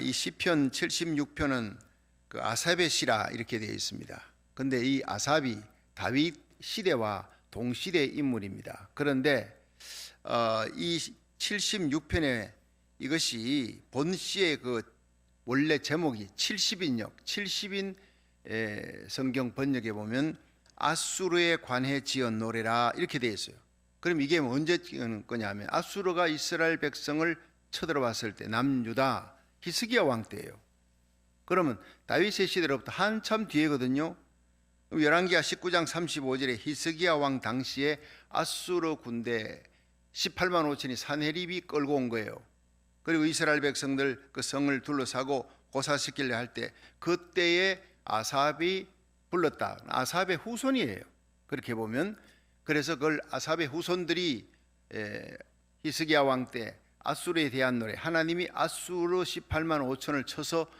이 시편 76편은 그 아삽의 시라 이렇게 되어 있습니다. 근데 이 아삽이 다윗 시대와 동시대 인물입니다. 그런데 이 76편에 이것이 본 시의 그 원래 제목이 70인 성경 번역에 보면 아수르에 관해 지은 노래라 이렇게 되어 있어요. 그럼 이게 언제 지은 거냐면 아수르가 이스라엘 백성을 쳐들어왔을 때 남유다 히스기야 왕 때예요. 그러면 다윗의 시대로부터 한참 뒤에거든요. 열왕기하 19장 35절에 히스기야 왕 당시에 아수르 군대 18만 5천이 산헤립이 끌고 온 거예요. 그리고 이스라엘 백성들 그 성을 둘러싸고 고사시키려 할 때 그때에 아삽이 불렀다. 아삽의 후손이에요. 그렇게 보면 그래서 그걸 아삽의 후손들이 히스기야 왕 때 아수르에 대한 노래, 하나님이 아수르 18만 5천을 쳐서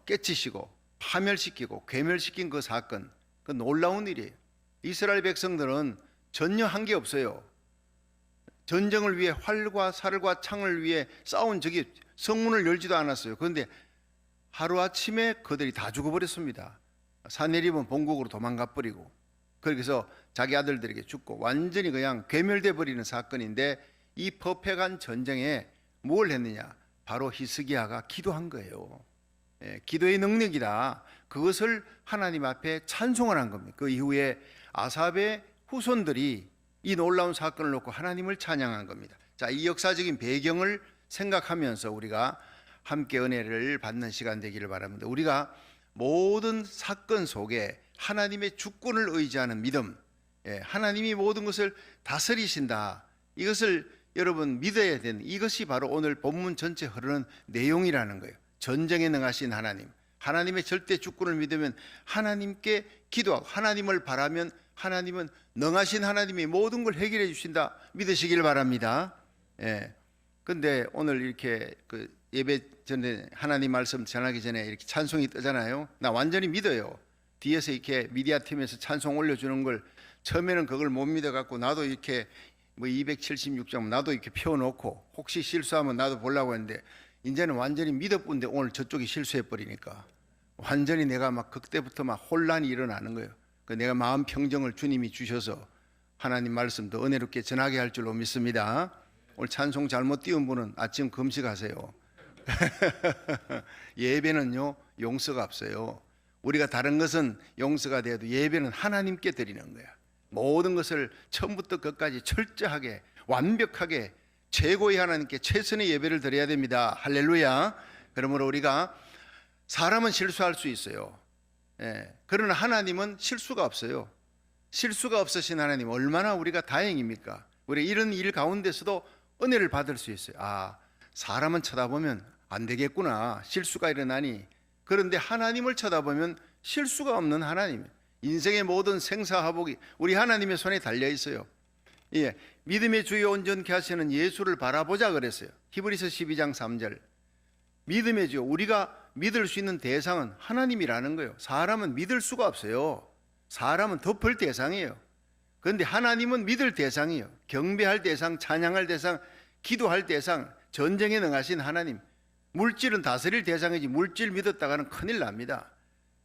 깨치시고 파멸시키고 괴멸시킨 그 사건, 그 놀라운 일이에요. 이스라엘 백성들은 전혀 한 게 없어요. 전쟁을 위해 활과 살과 창을 위해 싸운 적이 성문을 열지도 않았어요. 그런데 하루아침에 그들이 다 죽어버렸습니다. 산헤립은 본국으로 도망가 버리고 그래서 자기 아들들에게 죽고 완전히 그냥 괴멸돼 버리는 사건인데 이 퍼펙한 전쟁에 뭘 했느냐? 바로 히스기야가 기도한 거예요. 기도의 능력이다. 그것을 하나님 앞에 찬송을 한 겁니다. 그 이후에 아삽의 후손들이 이 놀라운 사건을 놓고 하나님을 찬양한 겁니다. 자, 이 역사적인 배경을 생각하면서 우리가 함께 은혜를 받는 시간 되기를 바랍니다. 우리가 모든 사건 속에 하나님의 주권을 의지하는 믿음, 하나님이 모든 것을 다스리신다. 이것을 여러분 믿어야 되는, 이것이 바로 오늘 본문 전체 흐르는 내용이라는 거예요. 전쟁에 능하신 하나님, 하나님의 절대 주권을 믿으면 하나님께 기도하고 하나님을 바라면 하나님은 능하신 하나님이 모든 걸 해결해 주신다. 믿으시길 바랍니다. 근데 오늘 이렇게 그 예배 전에 하나님 말씀 전하기 전에 이렇게 찬송이 뜨잖아요. 나 완전히 믿어요. 뒤에서 이렇게 미디어 팀에서 찬송 올려주는 걸 처음에는 그걸 못 믿어갖고 나도 이렇게 뭐 276장 나도 이렇게 펴놓고 혹시 실수하면 나도 보려고 했는데 이제는 완전히 믿어본데 오늘 저쪽이 실수해버리니까 완전히 내가 막 그때부터 막 혼란이 일어나는 거예요. 내가 마음 평정을 주님이 주셔서 하나님 말씀도 은혜롭게 전하게 할 줄로 믿습니다. 오늘 찬송 잘못 띄운 분은 아침 금식하세요. 예배는요 용서가 없어요. 우리가 다른 것은 용서가 돼도 예배는 하나님께 드리는 거야. 모든 것을 처음부터 끝까지 철저하게 완벽하게 최고의 하나님께 최선의 예배를 드려야 됩니다. 할렐루야. 그러므로 우리가 사람은 실수할 수 있어요. 그러나 하나님은 실수가 없어요. 실수가 없으신 하나님 얼마나 우리가 다행입니까? 우리 이런 일 가운데서도 은혜를 받을 수 있어요. 아, 사람은 쳐다보면 안 되겠구나. 실수가 일어나니. 그런데 하나님을 쳐다보면 실수가 없는 하나님. 인생의 모든 생사화복이 우리 하나님의 손에 달려 있어요. 믿음의 주요 온전케 하시는 예수를 바라보자 그랬어요. 히브리서 12장 3절. 믿음의 주, 우리가 믿을 수 있는 대상은 하나님이라는 거예요. 사람은 믿을 수가 없어요. 사람은 덮을 대상이에요. 그런데 하나님은 믿을 대상이에요. 경배할 대상, 찬양할 대상, 기도할 대상, 전쟁에 능하신 하나님. 물질은 다스릴 대상이지 물질 믿었다가는 큰일 납니다.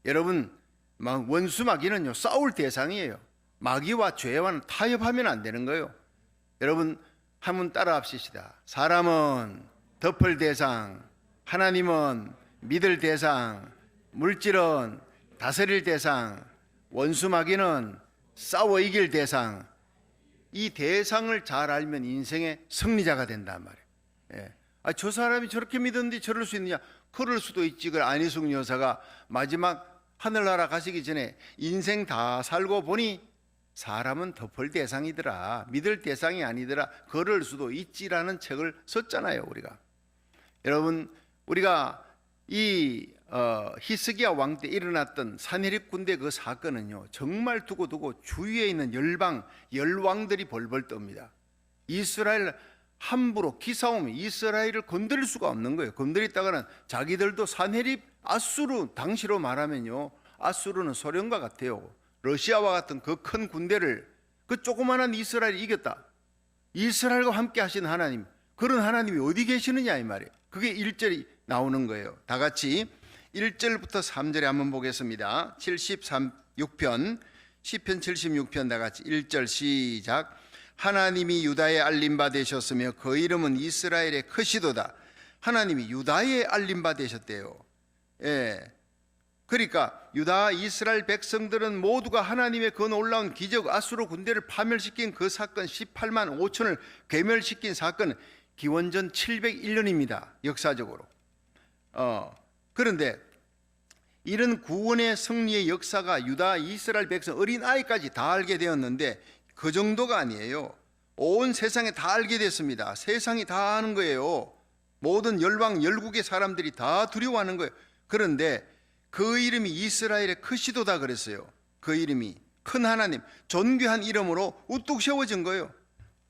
여러분, 원수 마귀는요 싸울 대상이에요. 마귀와 죄와는 타협하면 안 되는 거예요. 여러분 한번 따라 합시다. 사람은 덮을 대상, 하나님은 믿을 대상, 물질은 다스릴 대상, 원수 마귀는 싸워 이길 대상. 이 대상을 잘 알면 인생의 승리자가 된단 말이에요. 저 사람이 저렇게 믿었는데 저럴 수 있느냐? 그럴 수도 있지. 그 안희숙 여사가 마지막 하늘나라 가시기 전에 인생 다 살고 보니 사람은 덮을 대상이더라, 믿을 대상이 아니더라, 그럴 수도 있지라는 책을 썼잖아요. 우리가 여러분, 우리가 이 히스기야 왕 때 일어났던 산헤립 군대 그 사건은요 정말 두고두고 주위에 있는 열왕들이 벌벌 떱니다. 이스라엘 함부로 기싸움이 이스라엘을 건드릴 수가 없는 거예요. 건드렸다가는 자기들도 산헤립 아수르, 당시로 말하면요 아수르는 소련과 같아요. 러시아와 같은 그 큰 군대를 그 조그만한 이스라엘이 이겼다. 이스라엘과 함께 하신 하나님, 그런 하나님이 어디 계시느냐 이 말이에요. 그게 1절이 나오는 거예요. 다 같이 1절부터 3절에 한번 보겠습니다. 76편 시편 76편 다 같이 1절 시작. 하나님이 유다에 알림바 되셨으며 그 이름은 이스라엘의 크시도다. 하나님이 유다에 알림바 되셨대요. 예. 그러니까 유다 이스라엘 백성들은 모두가 하나님의 그 놀라운 기적, 아수르 군대를 파멸시킨 그 사건, 18만 5천을 괴멸시킨 사건, 기원전 701년입니다. 역사적으로. 그런데 이런 구원의 승리의 역사가 유다 이스라엘 백성 어린아이까지 다 알게 되었는데 그 정도가 아니에요. 온 세상에 다 알게 됐습니다. 세상이 다 아는 거예요. 모든 열왕 열국의 사람들이 다 두려워하는 거예요. 그런데 그 이름이 이스라엘의 크시도다 그랬어요. 그 이름이 큰 하나님, 존귀한 이름으로 우뚝 세워진 거예요.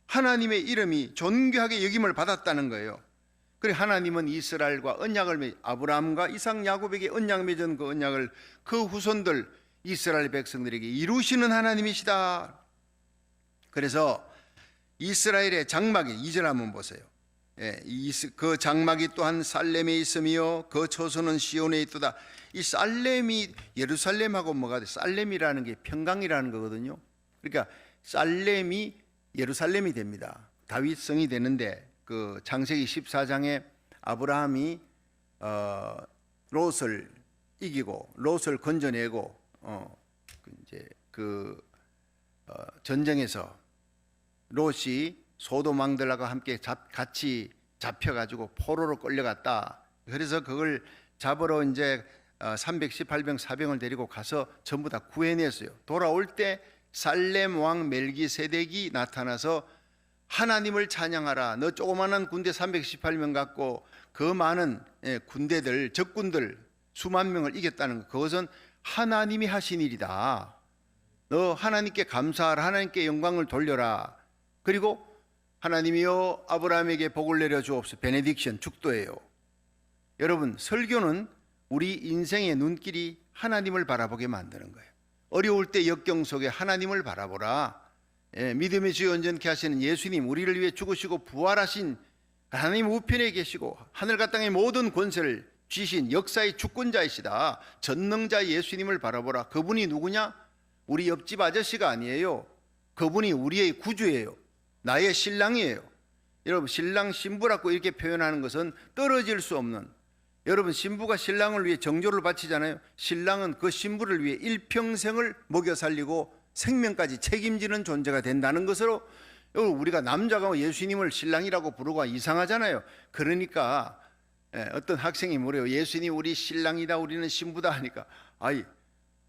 하나님의 이름이 존귀하게 여김을 받았다는 거예요. 그래 하나님은 이스라엘과 언약을 아브라함과 이삭 야곱에게 언약 맺은 그 언약을 그 후손들 이스라엘 백성들에게 이루시는 하나님이시다. 그래서 이스라엘의 장막이 2절 한번 보세요. 예, 그 장막이 또한 살렘에 있으며 그 초소는 시온에 있도다. 이 살렘이 예루살렘하고 뭐가 돼? 살렘이라는 게 평강이라는 거거든요. 그러니까 살렘이 예루살렘이 됩니다. 다윗 성이 되는데 그 창세기 14장에 아브라함이 롯을 이기고 롯을 건져내고 이제 전쟁에서 롯이 소돔 왕들과 함께 같이 잡혀가지고 포로로 끌려갔다. 그래서 그걸 잡으러 이제 318병 사병을 데리고 가서 전부 다 구해냈어요. 돌아올 때 살렘 왕 멜기세덱이 나타나서 하나님을 찬양하라. 너 조그마한 군대 318명 갖고 그 많은 군대들, 적군들 수만 명을 이겼다는 것, 그것은 하나님이 하신 일이다. 너 하나님께 감사하라. 하나님께 영광을 돌려라. 그리고 하나님이여 아브라함에게 복을 내려 주옵소서. 베네딕션 축도예요. 여러분, 설교는 우리 인생의 눈길이 하나님을 바라보게 만드는 거예요. 어려울 때 역경 속에 하나님을 바라보라. 믿음의 주 온전케 하시는 예수님, 우리를 위해 죽으시고 부활하신 하나님 우편에 계시고 하늘과 땅의 모든 권세를 쥐신 역사의 주권자이시다. 전능자 예수님을 바라보라. 그분이 누구냐? 우리 옆집 아저씨가 아니에요. 그분이 우리의 구주예요. 나의 신랑이에요. 여러분, 신랑 신부라고 이렇게 표현하는 것은 떨어질 수 없는, 여러분 신부가 신랑을 위해 정조를 바치잖아요. 신랑은 그 신부를 위해 일평생을 먹여 살리고 생명까지 책임지는 존재가 된다는 것으로, 우리가 남자가 예수님을 신랑이라고 부르고 이상하잖아요. 그러니까 어떤 학생이 물어요. 예수님 우리 신랑이다, 우리는 신부다 하니까, 아이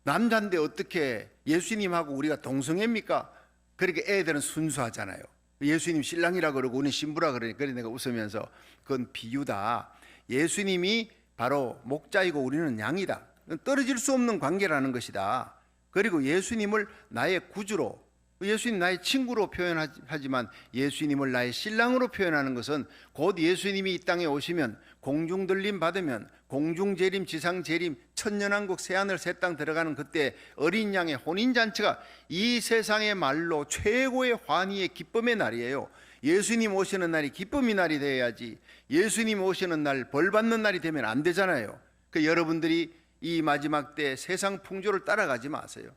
남자인데 어떻게 예수님하고 우리가 동성애입니까? 그렇게 애들은 순수하잖아요. 예수님 신랑이라 그러고 우리는 신부라 그러니까 내가 웃으면서 그건 비유다. 예수님이 바로 목자이고 우리는 양이다. 떨어질 수 없는 관계라는 것이다. 그리고 예수님을 나의 구주로, 예수님 나의 친구로 표현하지만 예수님을 나의 신랑으로 표현하는 것은 곧 예수님이 이 땅에 오시면 공중들림 받으면 공중재림, 지상재림, 천년왕국, 새하늘 새 땅 들어가는 그때 어린 양의 혼인잔치가 이 세상의 말로 최고의 환희의 기쁨의 날이에요. 예수님 오시는 날이 기쁨의 날이 되어야지 예수님 오시는 날 벌 받는 날이 되면 안 되잖아요. 여러분들이 이 마지막 때 세상 풍조를 따라가지 마세요.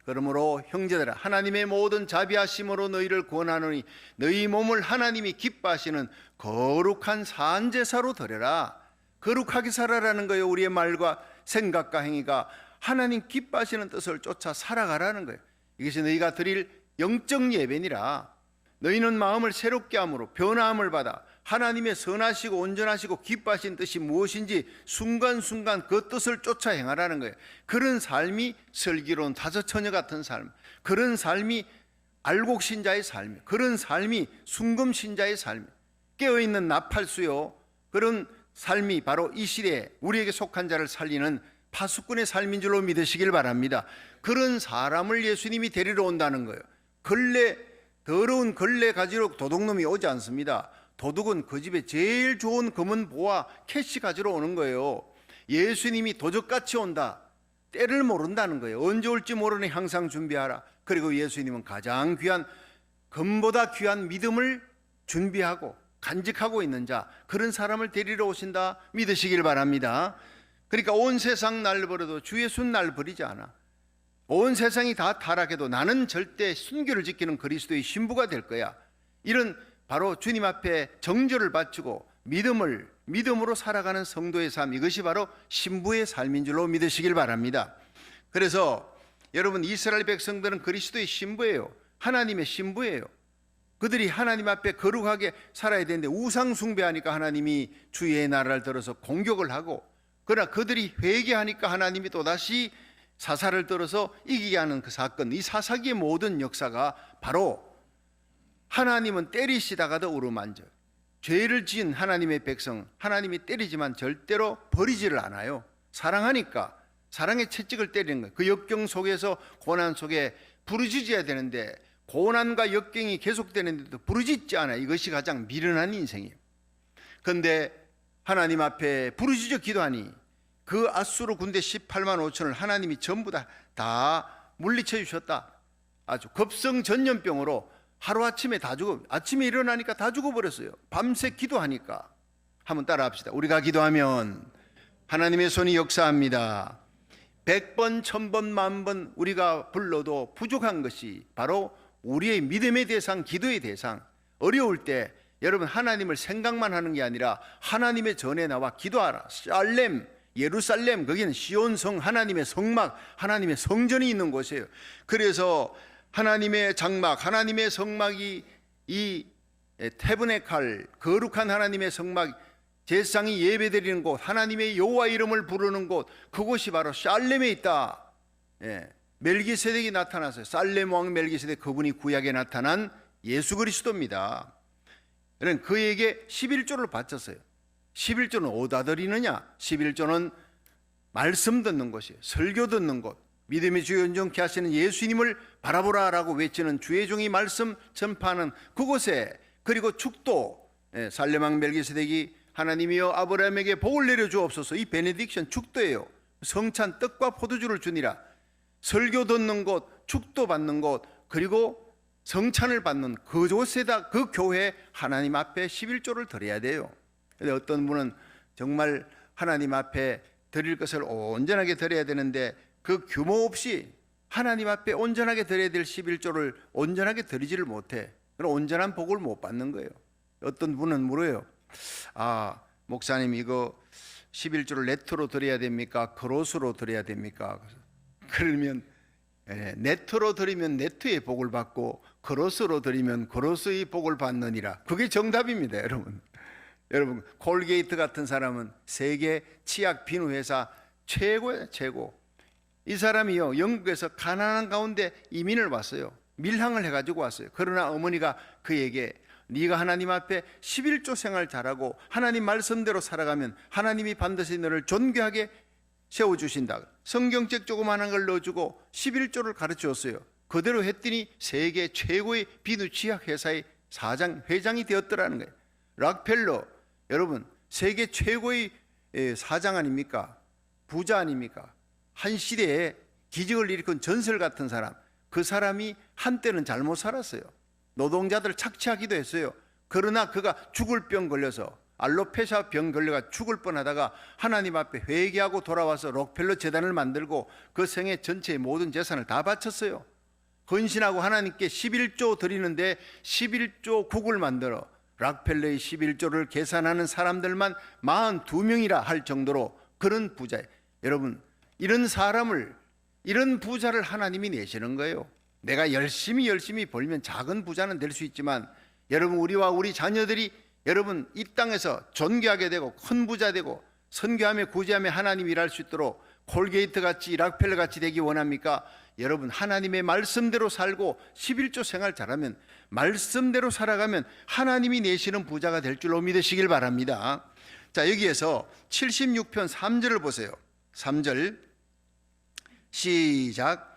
그러므로 형제들아, 하나님의 모든 자비하심으로 너희를 구원하노니 너희 몸을 하나님이 기뻐하시는 거룩한 산제사로 드려라. 거룩하게 살아라는 거예요. 우리의 말과 생각과 행위가 하나님 기뻐하시는 뜻을 쫓아 살아가라는 거예요. 이것이 너희가 드릴 영적 예배니라. 너희는 마음을 새롭게 함으로 변화함을 받아 하나님의 선하시고 온전하시고 기뻐하신 뜻이 무엇인지 순간순간 그 뜻을 쫓아 행하라는 거예요. 그런 삶이 슬기로운 다섯 처녀 같은 삶, 그런 삶이 알곡신자의 삶, 그런 삶이 순금신자의 삶, 깨어있는 나팔수요, 그런 삶이 바로 이 시대에 우리에게 속한 자를 살리는 파수꾼의 삶인 줄로 믿으시길 바랍니다. 그런 사람을 예수님이 데리러 온다는 거예요. 더러운 걸레 가지러 도둑놈이 오지 않습니다. 도둑은 그 집에 제일 좋은 검은 보와 캐시 가지러 오는 거예요. 예수님이 도적같이 온다. 때를 모른다는 거예요. 언제 올지 모르니 항상 준비하라. 그리고 예수님은 가장 귀한, 금보다 귀한 믿음을 준비하고 간직하고 있는 자, 그런 사람을 데리러 오신다 믿으시길 바랍니다. 그러니까 온 세상 날 버려도 주 예수 날 버리지 않아. 온 세상이 다 타락해도 나는 절대 순교를 지키는 그리스도의 신부가 될 거야. 이런 바로 주님 앞에 정절을 바치고 믿음으로 살아가는 성도의 삶, 이것이 바로 신부의 삶인 줄로 믿으시길 바랍니다. 그래서 여러분, 이스라엘 백성들은 그리스도의 신부예요. 하나님의 신부예요. 그들이 하나님 앞에 거룩하게 살아야 되는데 우상 숭배하니까 하나님이 주의 나라를 들어서 공격을 하고, 그러나 그들이 회개하니까 하나님이 또다시 사사를 들어서 이기게 하는 그 사건, 이 사사기의 모든 역사가 바로 하나님은 때리시다가도 어루만져, 죄를 지은 하나님의 백성, 하나님이 때리지만 절대로 버리지를 않아요. 사랑하니까 사랑의 채찍을 때리는 거예요. 그 역경 속에서, 고난 속에 부르짖어야 되는데 고난과 역경이 계속되는데도 부르짖지 않아요. 이것이 가장 미련한 인생이에요. 그런데 하나님 앞에 부르짖어 기도하니 그 아수르 군대 18만 5천을 하나님이 전부 다 물리쳐 주셨다. 아주 급성전염병으로 하루아침에 다 죽어, 아침에 일어나니까 다 죽어버렸어요. 밤새 기도하니까. 한번 따라 합시다. 우리가 기도하면 하나님의 손이 역사합니다. 100번, 1000번, 10,000번 우리가 불러도 부족한 것이 바로 우리의 믿음의 대상, 기도의 대상. 어려울 때 여러분, 하나님을 생각만 하는 게 아니라 하나님의 전에 나와 기도하라. 샬렘, 예루살렘, 거기는 시온성, 하나님의 성막, 하나님의 성전이 있는 곳이에요. 그래서 하나님의 장막, 하나님의 성막이, 이 태브네칼, 거룩한 하나님의 성막, 제사장이 예배드리는 곳, 하나님의 여호와 이름을 부르는 곳, 그곳이 바로 샬렘에 있다. 멜기세덱이 나타났어요. 살렘 왕 멜기세덱, 그분이 구약에 나타난 예수 그리스도입니다. 그에게 11조를 바쳤어요. 11조는 어디다 드리느냐? 11조는 말씀 듣는 곳이에요. 설교 듣는 곳, 믿음의 주 온전케 하시는 예수님을 바라보라라고 외치는 주의 종이 말씀 전파하는 그곳에, 그리고 축도, 살렘 왕 멜기세덱이 하나님이여 아브라함에게 복을 내려주옵소서, 이 베네딕션 축도예요. 성찬 떡과 포도주를 주니라. 설교 듣는 곳, 축도 받는 곳, 그리고 성찬을 받는 그곳에다, 그 교회에 하나님 앞에 11조를 드려야 돼요. 근데 어떤 분은 정말 하나님 앞에 드릴 것을 온전하게 드려야 되는데 그 규모 없이 하나님 앞에 온전하게 드려야 될 11조를 온전하게 드리지를 못해. 그럼 온전한 복을 못 받는 거예요. 어떤 분은 물어요. 아, 목사님, 이거 11조를 네트로 드려야 됩니까? 그로스로 드려야 됩니까? 그러면 네트로 드리면 네트의 복을 받고 그로스로 드리면 그로스의 복을 받느니라. 그게 정답입니다, 여러분. 여러분, 콜게이트 같은 사람은 세계 치약 비누 회사 최고예요, 최고. 이 사람이요, 영국에서 가난한 가운데 이민을 왔어요. 밀항을 해가지고 왔어요. 그러나 어머니가 그에게 네가 하나님 앞에 11조 생활 잘하고 하나님 말씀대로 살아가면 하나님이 반드시 너를 존귀하게 세워주신다. 성경책 조그마한 걸 넣어주고 11조를 가르쳐줬어요. 그대로 했더니 세계 최고의 비누 치약 회사의 회장이 되었더라는 거예요. 락펠러, 여러분, 세계 최고의 사장 아닙니까? 부자 아닙니까? 한 시대에 기적을 일으킨 전설 같은 사람, 그 사람이 한때는 잘못 살았어요. 노동자들 착취하기도 했어요. 그러나 그가 죽을 병 걸려서, 알로페시아 병 걸려가 죽을 뻔하다가 하나님 앞에 회개하고 돌아와서 록펠러 재단을 만들고 그 생애 전체의 모든 재산을 다 바쳤어요. 헌신하고 하나님께 11조 드리는데 11조 국을 만들어 락펠러의 11조를 계산하는 사람들만 42명이라 할 정도로 그런 부자예요. 여러분, 이런 사람을, 이런 부자를 하나님이 내시는 거예요. 내가 열심히 벌면 작은 부자는 될 수 있지만, 여러분, 우리와 우리 자녀들이 여러분 이 땅에서 존귀하게 되고 큰 부자 되고 선교하며 구제하며 하나님 일할 수 있도록 콜게이트 같이, 락펠러 같이 되기 원합니까? 여러분, 하나님의 말씀대로 살고 11조 생활 잘하면, 말씀대로 살아가면 하나님이 내시는 부자가 될 줄로 믿으시길 바랍니다. 자, 여기에서 76편 3절을 보세요. 3절 시작.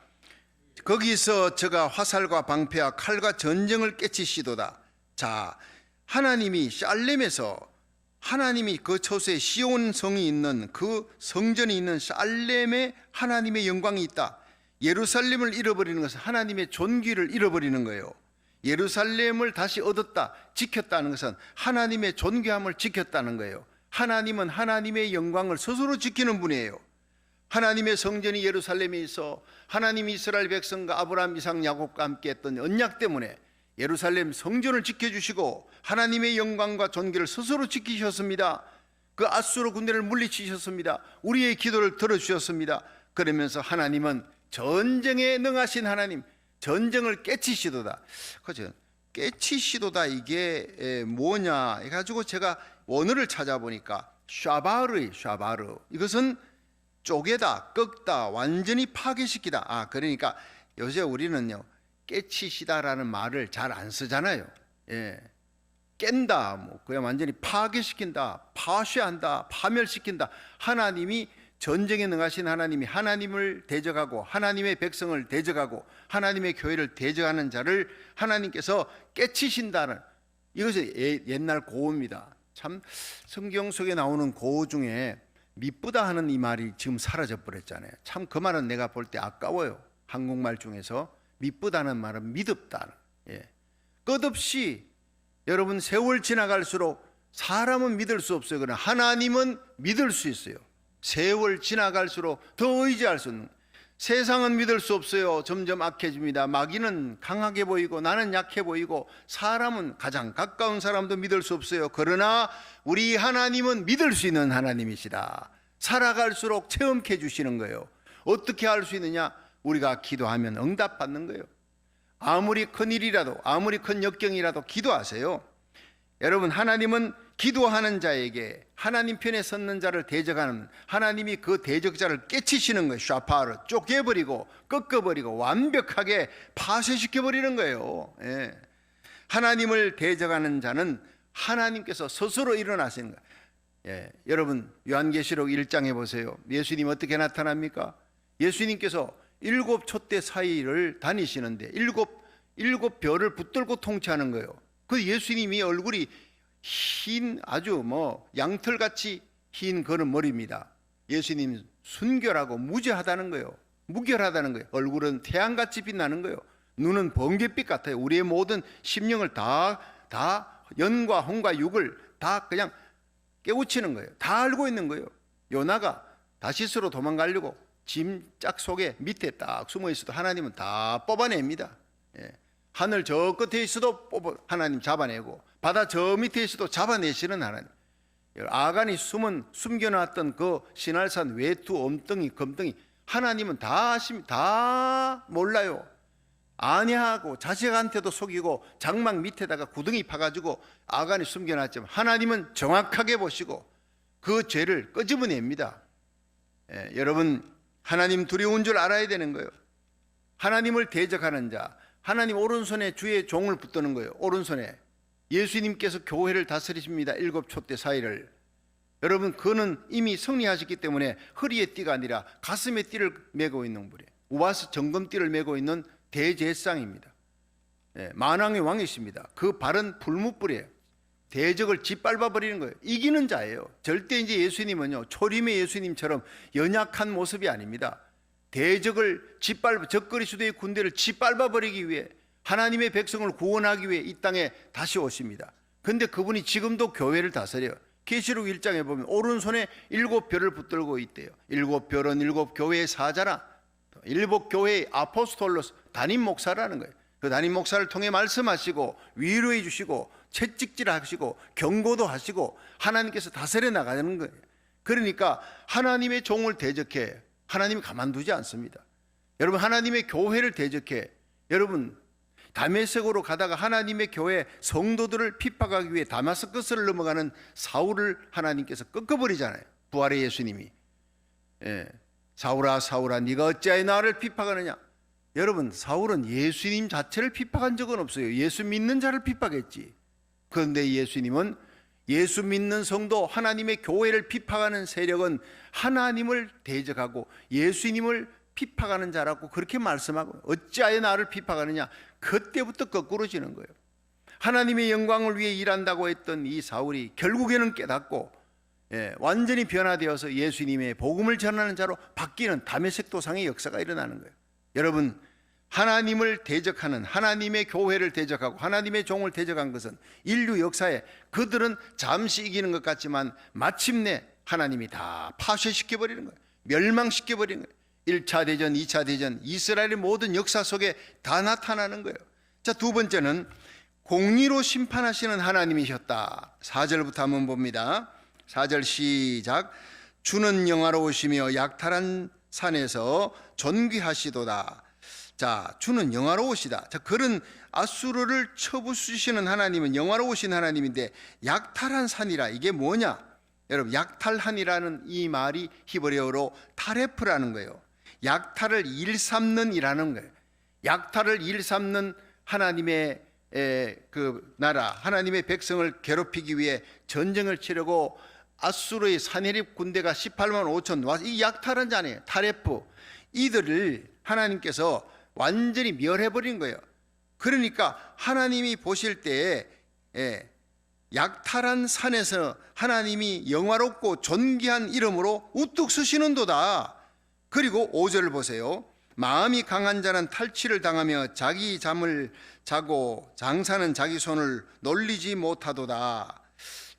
거기서 저가 화살과 방패와 칼과 전쟁을 깨치시도다. 자, 하나님이 샬렘에서, 하나님이 그 처소에 시온 성이 있는 그 성전이 있는 샬렘에 하나님의 영광이 있다. 예루살렘을 잃어버리는 것은 하나님의 존귀를 잃어버리는 거예요. 예루살렘을 다시 얻었다, 지켰다는 것은 하나님의 존귀함을 지켰다는 거예요. 하나님은 하나님의 영광을 스스로 지키는 분이에요. 하나님의 성전이 예루살렘에 있어 하나님이 이스라엘 백성과 아브라함, 이삭, 야곱과 함께 했던 언약 때문에 예루살렘 성전을 지켜주시고 하나님의 영광과 존귀를 스스로 지키셨습니다. 그 아수르 군대를 물리치셨습니다. 우리의 기도를 들어주셨습니다. 그러면서 하나님은 전쟁에 능하신 하나님, 전쟁을 깨치시도다. 그죠? 깨치시도다 이게 뭐냐 해가지고 제가 원어를 찾아보니까 샤바르, 이것은 쪼개다, 꺾다, 완전히 파괴시키다. 그러니까 요새 우리는요 깨치시다라는 말을 잘 안 쓰잖아요. 예. 깬다, 뭐 그냥 완전히 파괴시킨다, 파쇄한다, 파멸시킨다. 하나님이 전쟁에 능하신 하나님이 하나님을 대적하고 하나님의 백성을 대적하고 하나님의 교회를 대적하는 자를 하나님께서 깨치신다는, 이것이 옛날 고어입니다. 참 성경 속에 나오는 고어 중에 미쁘다 하는 이 말이 지금 사라져 버렸잖아요. 참 그 말은 내가 볼 때 아까워요. 한국말 중에서 미쁘다는 말은 믿었다. 예. 끝없이 여러분 세월 지나갈수록 사람은 믿을 수 없어요. 그러나 하나님은 믿을 수 있어요. 세월 지나갈수록 더 의지할 수 있는, 세상은 믿을 수 없어요. 점점 악해집니다. 마귀는 강하게 보이고 나는 약해 보이고 사람은 가장 가까운 사람도 믿을 수 없어요. 그러나 우리 하나님은 믿을 수 있는 하나님이시다. 살아갈수록 체험해 주시는 거예요. 어떻게 할 수 있느냐? 우리가 기도하면 응답받는 거예요. 아무리 큰 일이라도 아무리 큰 역경이라도 기도하세요. 여러분, 하나님은 기도하는 자에게 하나님 편에 섰는 자를 대적하는, 하나님이 그 대적자를 깨치시는 거예요. 샤파르, 쪼개버리고 꺾어버리고 완벽하게 파쇄시켜버리는 거예요. 예. 하나님을 대적하는 자는 하나님께서 스스로 일어나시는 거예요. 예. 여러분, 요한계시록 1장에 보세요. 예수님 어떻게 나타납니까? 예수님께서 7 촛대 사이를 다니시는데 일곱 별을 붙들고 통치하는 거예요. 그 예수님이 얼굴이 흰, 아주 양털같이 흰 그런 머리입니다. 예수님 순결하고 무죄하다는 거예요. 무결하다는 거예요. 얼굴은 태양같이 빛나는 거예요. 눈은 번갯빛 같아요. 우리의 모든 심령을 다 연과 혼과 육을 다 그냥 깨우치는 거예요. 다 알고 있는 거예요. 요나가 다시스로 도망가려고 짐짝 속에 밑에 딱 숨어 있어도 하나님은 다 뽑아냅니다. 예. 하늘 저 끝에 있어도 하나님 잡아내고 바다 저 밑에 있어도 잡아내시는 하나님. 아간이 숨겨놨던 그 시날산 외투, 엄덩이, 검덩이 하나님은 다 아십니다. 다 몰라요. 아내하고 자식한테도 속이고 장막 밑에다가 구덩이 파가지고 아간이 숨겨놨지만 하나님은 정확하게 보시고 그 죄를 끄집어냅니다. 예, 여러분, 하나님 두려운 줄 알아야 되는 거예요. 하나님을 대적하는 자, 하나님 오른손에 주의 종을 붙드는 거예요. 오른손에 예수님께서 교회를 다스리십니다. 7 촛대 사이를. 여러분, 그는 이미 승리하셨기 때문에 허리에 띠가 아니라 가슴에 띠를 메고 있는 분이에요. 우바스 정금띠를 메고 있는 대제사장입니다. 예, 만왕의 왕이십니다. 그 발은 불무불이에요. 대적을 짓밟아 버리는 거예요. 이기는 자예요. 절대 이제 예수님은요 초림의 예수님처럼 연약한 모습이 아닙니다. 대적을 적그리스도의 군대를 짓밟아 버리기 위해, 하나님의 백성을 구원하기 위해 이 땅에 다시 오십니다. 그런데 그분이 지금도 교회를 다스려요. 계시록 1장에 보면 오른손에 7 별을 붙들고 있대요. 7 별은 7 교회의 사자라, 7 교회의 아포스톨로스, 담임 목사라는 거예요. 그 담임 목사를 통해 말씀하시고 위로해 주시고 채찍질 하시고 경고도 하시고 하나님께서 다스려 나가는 거예요. 그러니까 하나님의 종을 대적해 하나님이 가만두지 않습니다. 여러분, 하나님의 교회를 대적해, 여러분 다메섹으로 가다가 하나님의 교회 성도들을 핍박하기 위해 다마스커스를 넘어가는 사울을 하나님께서 꺾어버리잖아요. 부활의 예수님이. 예. 사울아 사울아 네가 어찌하여 나를 핍박하느냐. 여러분, 사울은 예수님 자체를 핍박한 적은 없어요. 예수 믿는 자를 핍박했지. 그런데 예수님은 예수 믿는 성도, 하나님의 교회를 핍박하는 세력은 하나님을 대적하고 예수님을 핍박하는 자라고 그렇게 말씀하고, 어찌하여 나를 핍박하느냐. 그때부터 거꾸로 지는 거예요. 하나님의 영광을 위해 일한다고 했던 이 사울이 결국에는 깨닫고 완전히 변화되어서 예수님의 복음을 전하는 자로 바뀌는 다메섹 도상의 역사가 일어나는 거예요. 여러분, 하나님을 대적하는, 하나님의 교회를 대적하고 하나님의 종을 대적한 것은 인류 역사에 그들은 잠시 이기는 것 같지만 마침내 하나님이 다 파쇄시켜버리는 거예요. 멸망시켜버리는 거예요. 1차 대전, 2차 대전, 이스라엘의 모든 역사 속에 다 나타나는 거예요. 자, 두 번째는 공의로 심판하시는 하나님이셨다. 4절부터 한번 봅니다. 4절 시작. 주는 영화로우시며 약탈한 산에서 존귀하시도다. 자, 주는 영화로우시다. 자, 그런 아수르를 쳐부수시는 하나님은 영화로우신 하나님인데 약탈한 산이라 이게 뭐냐? 여러분, 약탈한이라는 이 말이 히브리어로 타레프라는 거예요. 약탈을 일삼는 이라는 거예요. 약탈을 일삼는 하나님의 그 나라, 하나님의 백성을 괴롭히기 위해 전쟁을 치려고 아수르의 사내립 군대가 18만 5천 와서 이 약탈한 자네요. 타레프. 이들을 하나님께서 완전히 멸해버린 거예요. 그러니까 하나님이 보실 때에 약탈한 산에서 하나님이 영화롭고 존귀한 이름으로 우뚝 서시는도다. 그리고 5절을 보세요. 마음이 강한 자는 탈취를 당하며 자기 잠을 자고 장사는 자기 손을 놀리지 못하도다.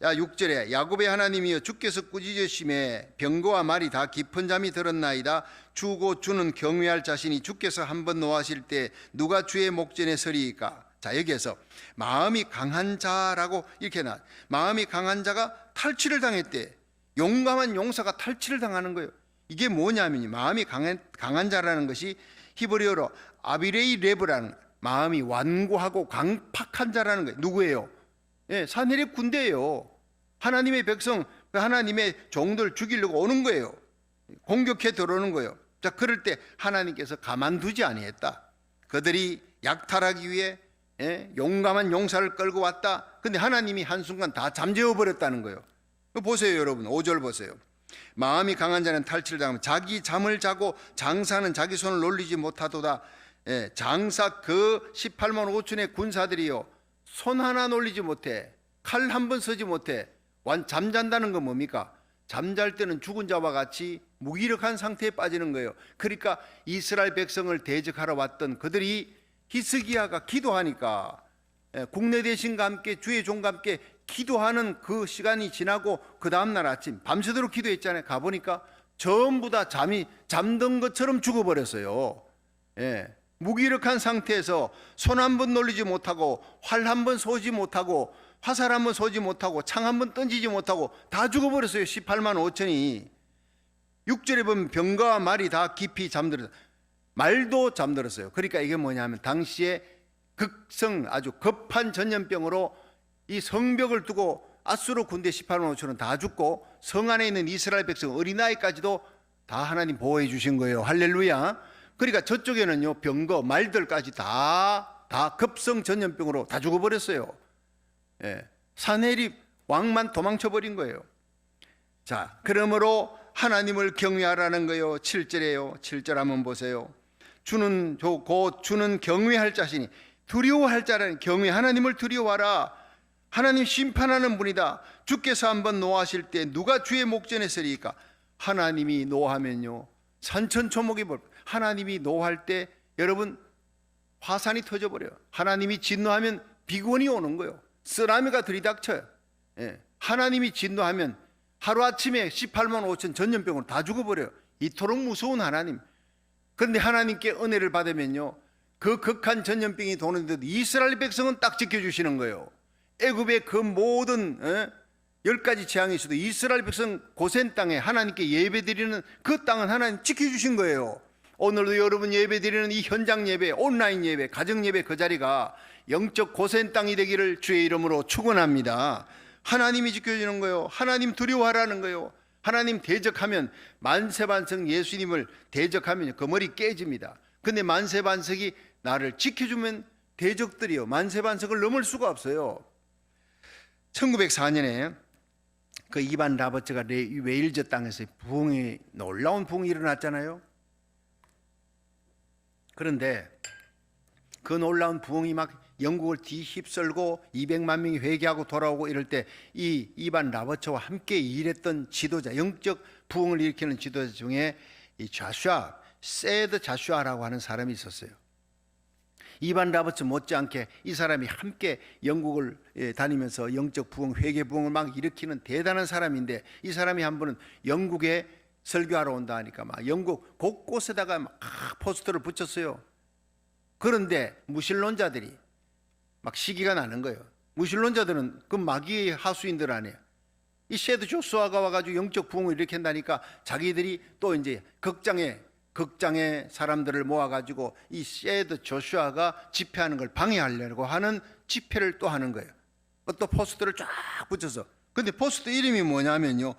6절에 야곱의 하나님이여 주께서 꾸짖으심에 병거와 말이 다 깊은 잠이 들었나이다. 주고 주는 경외할 자신이 주께서 한번 노하실 때 누가 주의 목전에 서리이까. 자, 여기에서 마음이 강한 자라고 이렇게 마음이 강한 자가 탈취를 당했대. 용감한 용사가 탈취를 당하는 거예요. 이게 뭐냐면 마음이 강한 자라는 것이 히브리어로 아비레이 레브라는 마음이 완고하고 강팍한 자라는 거예요. 누구예요? 사내립 군대예요. 하나님의 백성, 하나님의 종들 죽이려고 오는 거예요. 공격해 들어오는 거예요. 자, 그럴 때 하나님께서 가만두지 아니했다. 그들이 약탈하기 위해 용감한 용사를 끌고 왔다. 근데 하나님이 한순간 다 잠재워 버렸다는 거예요. 보세요, 여러분. 5절 보세요. 마음이 강한 자는 탈취를 당하면 자기 잠을 자고 장사는 자기 손을 놀리지 못하도다. 장사 그 18만 5천의 군사들이요, 손 하나 놀리지 못해, 칼 한 번 서지 못해. 잠잔다는 건 뭡니까? 잠잘 때는 죽은 자와 같이 무기력한 상태에 빠지는 거예요. 그러니까 이스라엘 백성을 대적하러 왔던 그들이 히스기야가 기도하니까 국내 대신과 함께 주의 종과 함께 기도하는 그 시간이 지나고 그 다음날 아침 밤새도록 기도했잖아요. 가보니까 전부 다 잠든 것처럼 죽어버렸어요. 무기력한 상태에서 손 한 번 놀리지 못하고 활 한 번 쏘지 못하고 화살 한 번 쏘지 못하고 창 한 번 던지지 못하고 다 죽어버렸어요. 18만 5천이. 6절에 보면 병거와 말이 다 깊이 잠들었어요. 말도 잠들었어요. 그러니까 이게 뭐냐면 당시에 극성 아주 급한 전염병으로 이 성벽을 두고 아수르 군대 18만 5천은 다 죽고 성 안에 있는 이스라엘 백성 어린아이까지도 다 하나님 보호해 주신 거예요. 할렐루야. 그러니까 저쪽에는요, 병거 말들까지 다 급성 전염병으로 다 죽어버렸어요. 사내립 왕만 도망쳐버린 거예요. 자, 그러므로 하나님을 경외하라는 거예요. 7절에요. 7절 한번 보세요. 주는 경외할 자신이, 두려워할 자라는 경외, 하나님을 두려워하라. 하나님 심판하는 분이다. 주께서 한번 노하실 때 누가 주의 목전에 서리이까. 하나님이 노하면요, 산천초목이 하나님이 노할 때 여러분 화산이 터져버려요. 하나님이 진노하면 비권이 오는 거예요. 쓰나미가 들이닥쳐요. 하나님이 진노하면 하루아침에 18만 5천 전염병으로 다 죽어버려요. 이토록 무서운 하나님. 그런데 하나님께 은혜를 받으면요, 그 극한 전염병이 도는데도 이스라엘 백성은 딱 지켜주시는 거예요. 애굽의 그 모든 10가지 재앙이 있어도 이스라엘 백성 고센 땅에 하나님께 예배드리는 그 땅은 하나님 지켜주신 거예요. 오늘도 여러분 예배드리는 이 현장 예배, 온라인 예배, 가정 예배 그 자리가 영적 고센 땅이 되기를 주의 이름으로 축원합니다. 하나님이 지켜주는 거예요. 하나님 두려워하라는 거예요. 하나님 대적하면, 만세반석 예수님을 대적하면 그 머리 깨집니다. 근데 만세반석이 나를 지켜주면 대적들이요, 만세반석을 넘을 수가 없어요. 1904년에 그 이반 라버츠가 웨일즈 땅에서 놀라운 부흥이 일어났잖아요. 그런데 그 놀라운 부흥이 막 영국을 뒤휩쓸고 200만 명이 회개하고 돌아오고 이럴 때 이 이반 라버츠와 함께 일했던 지도자, 영적 부흥을 일으키는 지도자 중에 이 세드 자슈아라고 하는 사람이 있었어요. 이반 라버츠 못지않게 이 사람이 함께 영국을 다니면서 영적 부흥, 회개 부흥을 막 일으키는 대단한 사람인데, 이 사람이 한 번은 영국에 설교하러 온다 하니까 막 영국 곳곳에다가 막 포스터를 붙였어요. 그런데 무신론자들이 막 시기가 나는 거예요. 무신론자들은 그 마귀의 하수인들 아니에요. 이 셰드 조슈아가 와가지고 영적 부흥을 일으킨다니까 자기들이 또 이제 극장에 사람들을 모아가지고 이 셰드 조슈아가 집회하는 걸 방해하려고 하는 집회를 또 하는 거예요. 또 포스터를 쫙 붙여서. 근데 포스터 이름이 뭐냐면요,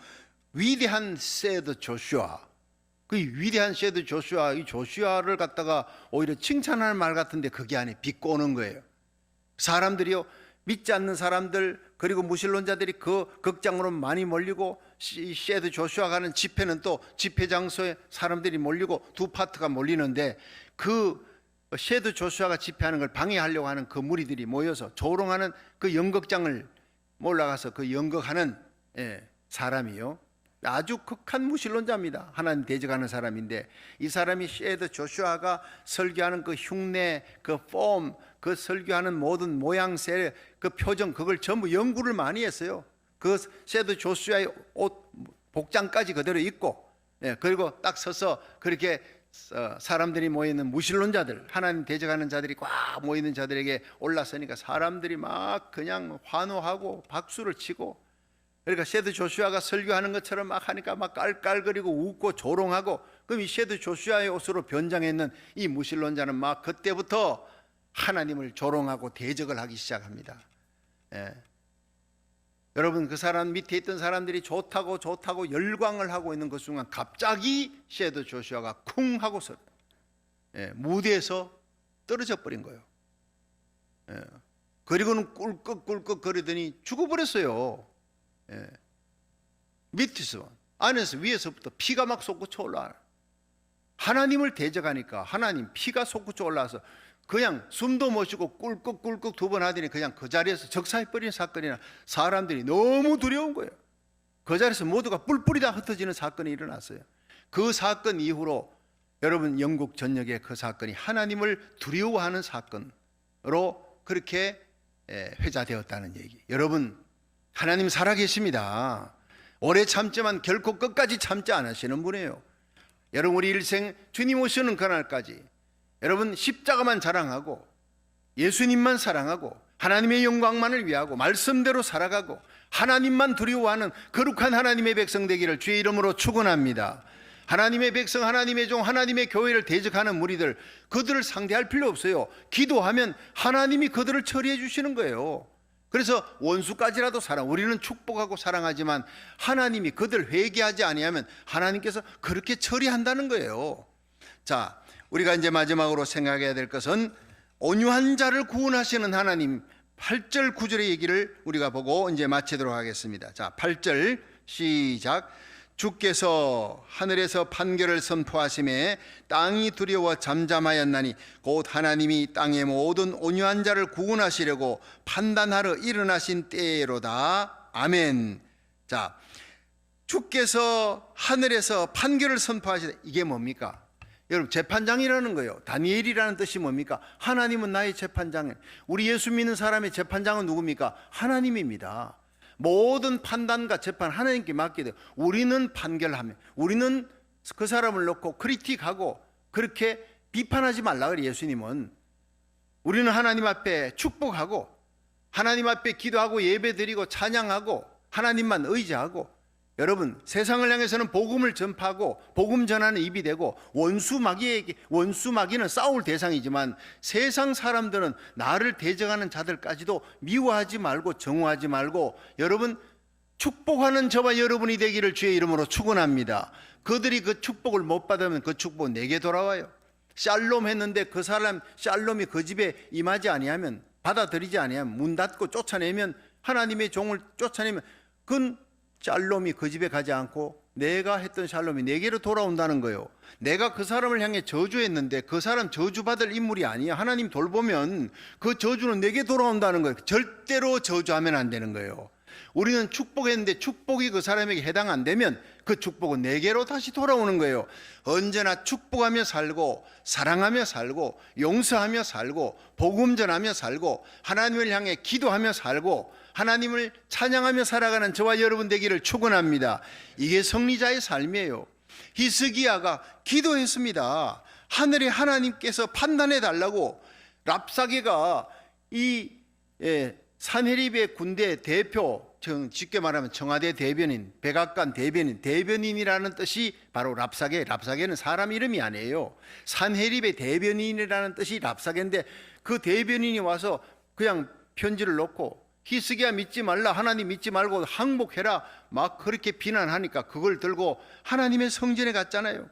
위대한 셰드 조슈아. 그 위대한 셰드 조슈아, 이 조슈아를 갖다가 오히려 칭찬하는 말 같은데 그게 아니에요. 비꼬는 거예요. 사람들이요, 믿지 않는 사람들 그리고 무신론자들이 그 극장으로 많이 몰리고, 이 셰드 조슈아가 하는 집회는 또 집회 장소에 사람들이 몰리고 두 파트가 몰리는데, 그 셰드 조슈아가 집회하는 걸 방해하려고 하는 그 무리들이 모여서 조롱하는 그 연극장을 올라가서 그 연극하는 사람이요, 아주 극한 무신론자입니다. 하나님 대적하는 사람인데, 이 사람이 셰드 조슈아가 설교하는 그 흉내, 그 폼, 그 설교하는 모든 모양새, 그 표정, 그걸 전부 연구를 많이 했어요. 그 셰드 조슈아의 옷 복장까지 그대로 입고, 그리고 딱 서서 그렇게 사람들이 모여있는 무신론자들, 하나님 대적하는 자들이 꽉 모이는 자들에게 올라서니까 사람들이 막 그냥 환호하고 박수를 치고, 그러니까 셰드 조슈아가 설교하는 것처럼 막 하니까 막 깔깔거리고 웃고 조롱하고, 그럼 이 셰드 조슈아의 옷으로 변장했는 이 무신론자는 막 그때부터 하나님을 조롱하고 대적을 하기 시작합니다. 여러분, 그 사람 밑에 있던 사람들이 좋다고 열광을 하고 있는 그 순간 갑자기 셰드 조슈아가 쿵 하고서 무대에서 떨어져 버린 거예요. 그리고는 꿀꺽꿀꺽 거리더니 죽어버렸어요. 밑에서, 안에서, 위에서부터 피가 막 솟구쳐 올라와요. 하나님을 대적하니까 하나님 피가 솟구쳐 올라와서 그냥 숨도 못 쉬고 꿀꺽꿀꺽 두 번 하더니 그냥 그 자리에서 적사해버리는 사건이나, 사람들이 너무 두려운 거예요. 그 자리에서 모두가 뿔뿔이 다 흩어지는 사건이 일어났어요. 그 사건 이후로 여러분, 영국 전역에 그 사건이 하나님을 두려워하는 사건으로 그렇게 회자되었다는 얘기. 여러분, 하나님 살아계십니다. 오래 참지만 결코 끝까지 참지 않으시는 분이에요. 여러분, 우리 일생 주님 오시는 그날까지 여러분 십자가만 자랑하고 예수님만 사랑하고 하나님의 영광만을 위하고 말씀대로 살아가고 하나님만 두려워하는 거룩한 하나님의 백성 되기를 주의 이름으로 축원합니다. 하나님의 백성, 하나님의 종, 하나님의 교회를 대적하는 무리들, 그들을 상대할 필요 없어요. 기도하면 하나님이 그들을 처리해 주시는 거예요. 그래서 원수까지라도 우리는 축복하고 사랑하지만 하나님이 그들 회개하지 아니하면 하나님께서 그렇게 처리한다는 거예요. 자, 우리가 이제 마지막으로 생각해야 될 것은 온유한 자를 구원하시는 하나님, 8절 9절의 얘기를 우리가 보고 이제 마치도록 하겠습니다. 자, 8절 시작. 주께서 하늘에서 판결을 선포하심에 땅이 두려워 잠잠하였나니 곧 하나님이 땅의 모든 온유한 자를 구원하시려고 판단하러 일어나신 때로다. 아멘. 자, 주께서 하늘에서 판결을 선포하시다. 이게 뭡니까? 여러분, 재판장이라는 거예요. 다니엘이라는 뜻이 뭡니까? 하나님은 나의 재판장. 우리 예수 믿는 사람의 재판장은 누굽니까? 하나님입니다. 모든 판단과 재판 하나님께 맡게 돼요. 우리는 판결하면, 우리는 그 사람을 놓고 크리틱하고 그렇게 비판하지 말라 그래요. 예수님은 우리는 하나님 앞에 축복하고 하나님 앞에 기도하고 예배드리고 찬양하고 하나님만 의지하고, 여러분, 세상을 향해서는 복음을 전파하고 복음 전하는 입이 되고, 원수 마귀는 싸울 대상이지만 세상 사람들은 나를 대적하는 자들까지도 미워하지 말고 정오하지 말고, 여러분, 축복하는 저와 여러분이 되기를 주의 이름으로 축원합니다. 그들이 그 축복을 못 받으면 그 축복은 내게 돌아와요. 샬롬 했는데 그 사람 샬롬이 그 집에 임하지 아니하면, 받아들이지 아니하면, 문 닫고 쫓아내면, 하나님의 종을 쫓아내면 그건 샬롬이 그 집에 가지 않고 내가 했던 샬롬이 내게로 돌아온다는 거예요. 내가 그 사람을 향해 저주했는데 그 사람 저주받을 인물이 아니야. 하나님 돌보면 그 저주는 내게 돌아온다는 거예요. 절대로 저주하면 안 되는 거예요. 우리는 축복했는데 축복이 그 사람에게 해당 안 되면 그 축복은 내게로 다시 돌아오는 거예요. 언제나 축복하며 살고 사랑하며 살고 용서하며 살고 복음 전하며 살고 하나님을 향해 기도하며 살고 하나님을 찬양하며 살아가는 저와 여러분 되기를 축원합니다. 이게 승리자의 삶이에요. 히스기야가 기도했습니다. 하늘의 하나님께서 판단해 달라고. 랍사게가 이 산헤립의 군대 대표, 쉽게 말하면 청와대 대변인, 백악관 대변인, 대변인이라는 뜻이 바로 랍사게. 랍사게는 사람 이름이 아니에요. 산헤립의 대변인이라는 뜻이 랍사게인데 그 대변인이 와서 그냥 편지를 놓고 히스기야 믿지 말라, 하나님 믿지 말고 항복해라, 막 그렇게 비난하니까 그걸 들고 하나님의 성전에 갔잖아요.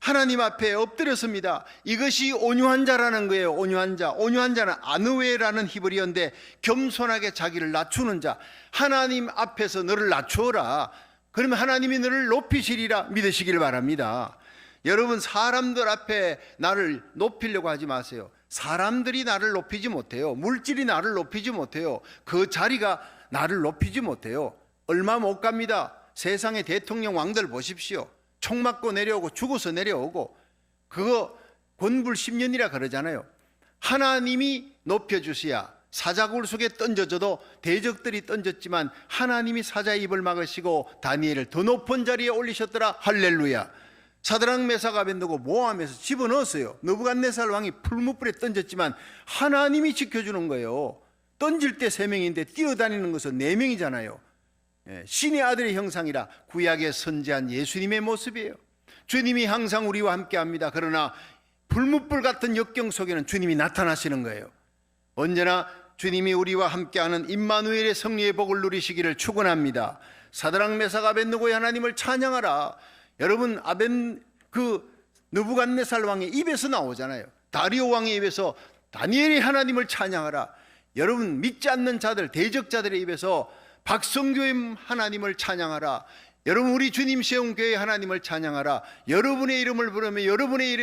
하나님 앞에 엎드렸습니다. 이것이 온유한 자라는 거예요. 온유한 자. 온유한 자는 아누웨라는 히브리어인데 겸손하게 자기를 낮추는 자. 하나님 앞에서 너를 낮추어라. 그러면 하나님이 너를 높이시리라 믿으시길 바랍니다. 여러분, 사람들 앞에 나를 높이려고 하지 마세요. 사람들이 나를 높이지 못해요. 물질이 나를 높이지 못해요. 그 자리가 나를 높이지 못해요. 얼마 못 갑니다. 세상의 대통령 왕들 보십시오. 총 맞고 내려오고 죽어서 내려오고, 그거 권불 10년이라 그러잖아요. 하나님이 높여주셔야 사자굴 속에 던져져도 대적들이 던졌지만 하나님이 사자의 입을 막으시고 다니엘을 더 높은 자리에 올리셨더라. 할렐루야. 사드락 메삭 아벤느고 모함에서 집어넣었어요. 느부갓네살 왕이 풀무불에 던졌지만 하나님이 지켜주는 거예요. 던질 때 3명인데 뛰어다니는 것은 4명이잖아요. 신의 아들의 형상이라 구약에 선지한 예수님의 모습이에요. 주님이 항상 우리와 함께 합니다. 그러나 불무불 같은 역경 속에는 주님이 나타나시는 거예요. 언제나 주님이 우리와 함께하는 임마누엘의 승리의 복을 누리시기를 축원합니다. 사드락 메삭 아벤느고의 하나님을 찬양하라. 여러분, 느부갓네살 왕의 입에서 나오잖아요. 다리오 왕의 입에서 다니엘이 하나님을 찬양하라. 여러분, 믿지 않는 자들, 대적자들의 입에서 박성교의 하나님을 찬양하라. 여러분, 우리 주님 세운 교회의 하나님을 찬양하라. 여러분의 이름을 부르며 여러분의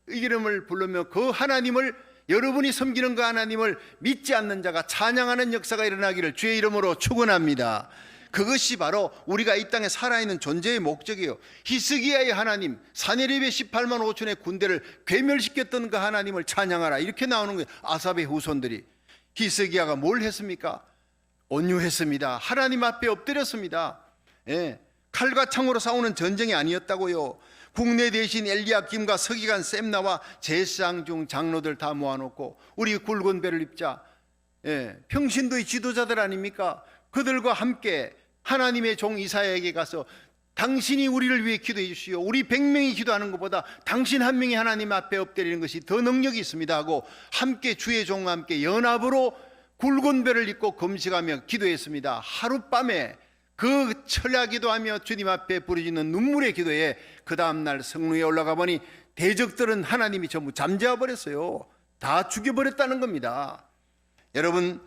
이름을 부르며 그 하나님을, 여러분이 섬기는 그 하나님을 믿지 않는 자가 찬양하는 역사가 일어나기를 주의 이름으로 축원합니다. 그것이 바로 우리가 이 땅에 살아있는 존재의 목적이에요. 히스기야의 하나님, 산헤립의 18만 5천의 군대를 괴멸시켰던 그 하나님을 찬양하라. 이렇게 나오는 거예요. 아삽의 후손들이. 히스기야가 뭘 했습니까? 온유했습니다. 하나님 앞에 엎드렸습니다. 칼과 창으로 싸우는 전쟁이 아니었다고요. 국내 대신 엘리야김과 서기관 셈나와 제사장 중 장로들 다 모아놓고 우리 굵은 배를 입자. 평신도의 지도자들 아닙니까? 그들과 함께 하나님의 종 이사야에게 가서 당신이 우리를 위해 기도해 주시오. 우리 100명이 기도하는 것보다 당신 한 명이 하나님 앞에 엎드리는 것이 더 능력이 있습니다 하고 함께 주의 종과 함께 연합으로 굵은 배를 입고 금식하며 기도했습니다. 하룻밤에 그 철야기도하며 주님 앞에 부르짖는 눈물의 기도에 그 다음날 성루에 올라가 보니 대적들은 하나님이 전부 잠재워 버렸어요. 다 죽여버렸다는 겁니다. 여러분,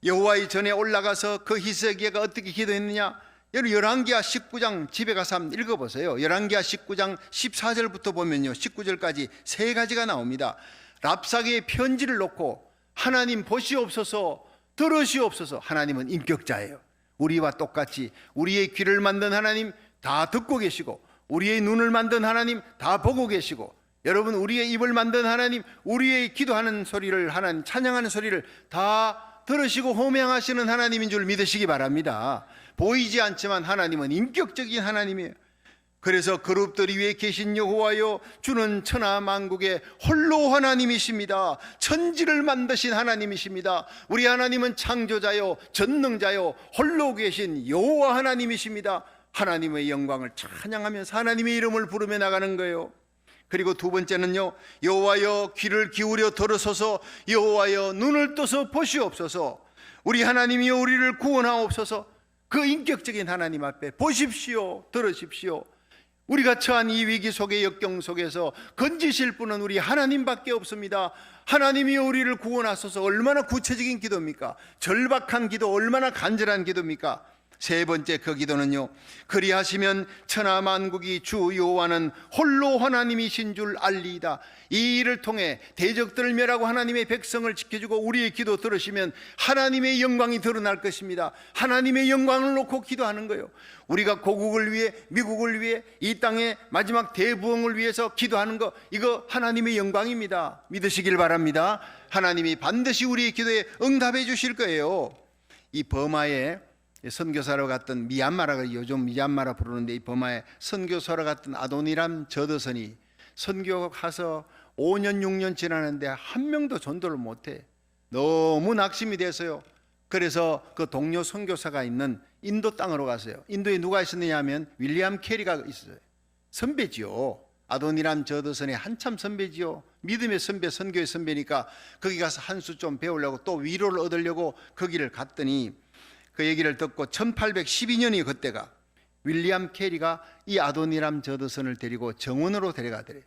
여호와의 전에 올라가서 그 히스기야가 어떻게 기도했느냐? 여러분, 열왕기하 19장 집에 가서 한번 읽어보세요. 열왕기하 19장 14절부터 보면요, 19절까지 3가지가 나옵니다. 랍사게의 편지를 놓고 하나님 보시옵소서, 들으시옵소서. 하나님은 인격자예요. 우리와 똑같이 우리의 귀를 만든 하나님 다 듣고 계시고, 우리의 눈을 만든 하나님 다 보고 계시고, 여러분, 우리의 입을 만든 하나님, 우리의 기도하는 소리를, 하나님 찬양하는 소리를 다 들으시고 호명하시는 하나님인 줄 믿으시기 바랍니다. 보이지 않지만 하나님은 인격적인 하나님이에요. 그래서 그룹들 위에 계신 여호와여, 주는 천하 만국의 홀로 하나님이십니다. 천지를 만드신 하나님이십니다. 우리 하나님은 창조자요 전능자요 홀로 계신 여호와 하나님이십니다. 하나님의 영광을 찬양하면서 하나님의 이름을 부르며 나가는 거예요. 그리고 두 번째는요, 여호와여 귀를 기울여 들으소서, 여호와여 눈을 떠서 보시옵소서. 우리 하나님이여 우리를 구원하옵소서. 그 인격적인 하나님 앞에 보십시오, 들으십시오. 우리가 처한 이 위기 속의 역경 속에서 건지실 분은 우리 하나님밖에 없습니다. 하나님이여 우리를 구원하소서. 얼마나 구체적인 기도입니까? 절박한 기도, 얼마나 간절한 기도입니까? 세 번째 그 기도는요, 그리하시면 천하 만국이 주 여호와는 홀로 하나님이신 줄 알리이다. 이 일을 통해 대적들을 멸하고 하나님의 백성을 지켜주고 우리의 기도 들으시면 하나님의 영광이 드러날 것입니다. 하나님의 영광을 놓고 기도하는 거예요. 우리가 고국을 위해, 미국을 위해, 이 땅의 마지막 대부흥을 위해서 기도하는 거, 이거 하나님의 영광입니다. 믿으시길 바랍니다. 하나님이 반드시 우리의 기도에 응답해 주실 거예요. 이 버마에 선교사로 갔던 미얀마라가 요즘 미얀마라 부르는데, 이 버마에 선교사로 갔던 아도니람 저드선이 선교 가서 5년 6년 지나는데 한 명도 전도를 못해. 너무 낙심이 돼서요. 그래서 그 동료 선교사가 있는 인도 땅으로 갔어요. 인도에 누가 있었느냐 하면 윌리엄 캐리가 있어요. 선배지요. 아도니람 저드선의 한참 선배지요. 믿음의 선배, 선교의 선배니까 거기 가서 한 수 좀 배우려고 또 위로를 얻으려고 거기를 갔더니, 그 얘기를 듣고 1812년이 그때가, 윌리엄 캐리가 이 아도니람 저드선을 데리고 정원으로 데려가더래.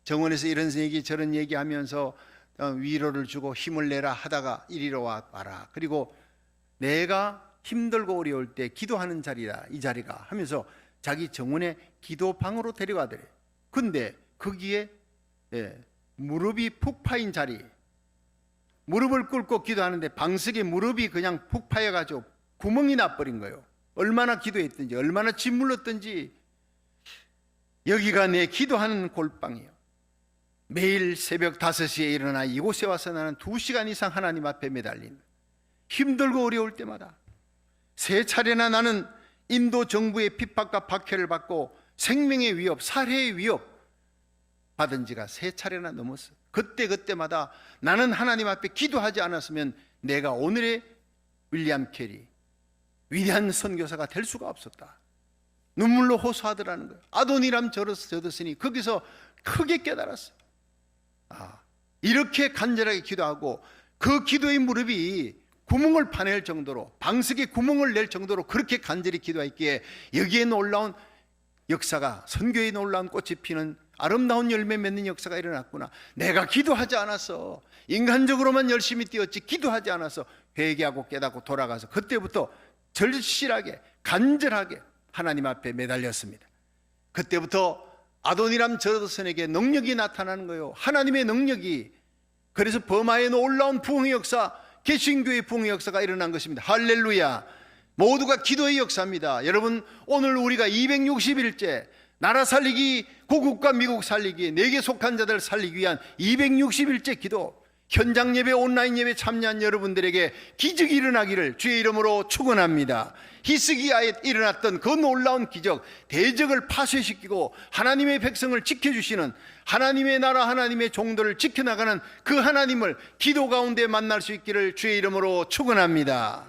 정원에서 이런 얘기 저런 얘기하면서 위로를 주고 힘을 내라 하다가 이리로 와라. 그리고 내가 힘들고 어려울 때 기도하는 자리라 이 자리가 하면서 자기 정원의 기도방으로 데려가더래. 근데 거기에 무릎이 푹 파인 자리, 무릎을 꿇고 기도하는데 방석에 무릎이 그냥 푹 파여가지고 구멍이 나버린 거예요. 얼마나 기도했든지, 얼마나 짓물렀든지. 여기가 내 기도하는 골방이에요. 매일 새벽 5시에 일어나 이곳에 와서 나는 2시간 이상 하나님 앞에 매달린, 힘들고 어려울 때마다 세 차례나 나는 인도 정부의 핍박과 박해를 받고 생명의 위협, 살해의 위협 받은 지가 세 차례나 넘었어요. 그때마다 나는 하나님 앞에 기도하지 않았으면 내가 오늘의 윌리엄 캐리, 위대한 선교사가 될 수가 없었다. 눈물로 호소하더라는 거예요. 아도니람 저드선이 거기서 크게 깨달았어요. 이렇게 간절하게 기도하고 그 기도의 무릎이 구멍을 파낼 정도로, 방석에 구멍을 낼 정도로 그렇게 간절히 기도했기에 여기에 놀라운 역사가, 선교에 놀라운 꽃이 피는 아름다운 열매 맺는 역사가 일어났구나. 내가 기도하지 않았어. 인간적으로만 열심히 뛰었지 기도하지 않아서 회개하고 깨닫고 돌아가서 그때부터 절실하게 간절하게 하나님 앞에 매달렸습니다. 그때부터 아도니람 저드선에게 능력이 나타나는 거예요. 하나님의 능력이. 그래서 버마에 놀라운 부흥의 역사, 개신교의 부흥의 역사가 일어난 것입니다. 할렐루야. 모두가 기도의 역사입니다. 여러분, 오늘 우리가 260일째 나라 살리기, 고국과 미국 살리기, 내게 속한 자들 살리기 위한 260일째 기도, 현장 예배, 온라인 예배 참여한 여러분들에게 기적이 일어나기를 주의 이름으로 축원합니다. 히스기야에 일어났던 그 놀라운 기적, 대적을 파쇄시키고 하나님의 백성을 지켜주시는, 하나님의 나라, 하나님의 종들을 지켜나가는 그 하나님을 기도 가운데 만날 수 있기를 주의 이름으로 축원합니다.